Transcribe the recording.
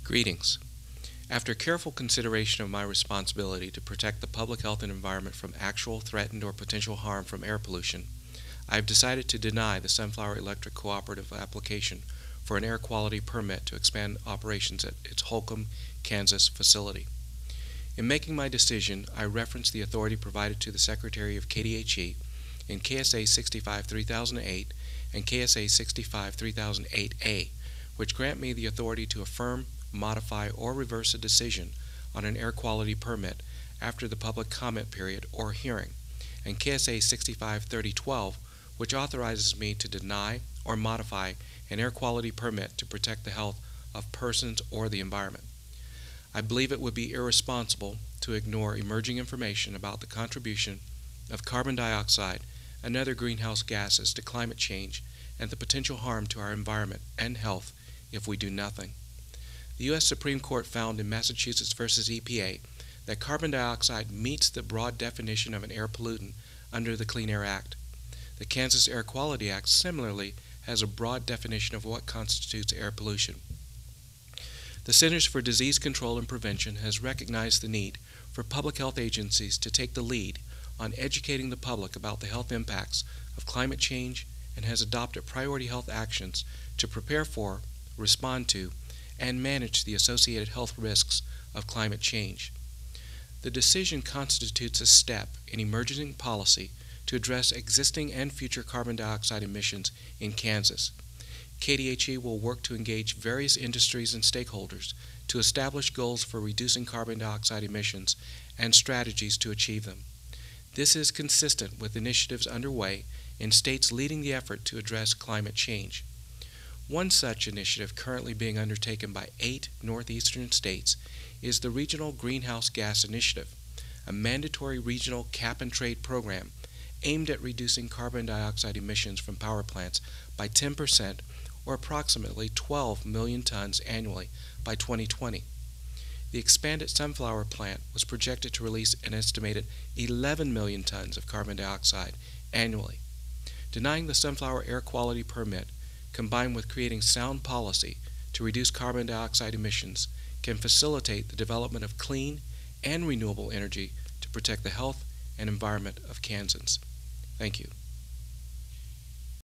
Greetings. After careful consideration of my responsibility to protect the public health and environment from actual, threatened, or potential harm from air pollution, I have decided to deny the Sunflower Electric Cooperative application for an air quality permit to expand operations at its Holcomb, Kansas facility. In making my decision, I referenced the authority provided to the Secretary of KDHE in KSA 65-3008 and KSA 65-3008A, which grant me the authority to affirm, modify, or reverse a decision on an air quality permit after the public comment period or hearing, and KSA 65-3012, which authorizes me to deny or modify an air quality permit to protect the health of persons or the environment. I believe it would be irresponsible to ignore emerging information about the contribution of carbon dioxide and other greenhouse gases to climate change and the potential harm to our environment and health if we do nothing. The U.S. Supreme Court found in Massachusetts v. EPA that carbon dioxide meets the broad definition of an air pollutant under the Clean Air Act. The Kansas Air Quality Act similarly has a broad definition of what constitutes air pollution. The Centers for Disease Control and Prevention has recognized the need for public health agencies to take the lead on educating the public about the health impacts of climate change and has adopted priority health actions to prepare for, respond to, and manage the associated health risks of climate change. The decision constitutes a step in emerging policy to address existing and future carbon dioxide emissions in Kansas. KDHE will work to engage various industries and stakeholders to establish goals for reducing carbon dioxide emissions and strategies to achieve them. This is consistent with initiatives underway in states leading the effort to address climate change. One such initiative currently being undertaken by 8 northeastern states is the Regional Greenhouse Gas Initiative, a mandatory regional cap-and-trade program aimed at reducing carbon dioxide emissions from power plants by 10%, or approximately 12 million tons annually by 2020. The expanded Sunflower plant was projected to release an estimated 11 million tons of carbon dioxide annually. Denying the Sunflower air quality permit, combined with creating sound policy to reduce carbon dioxide emissions, can facilitate the development of clean and renewable energy to protect the health and environment of Kansans. Thank you.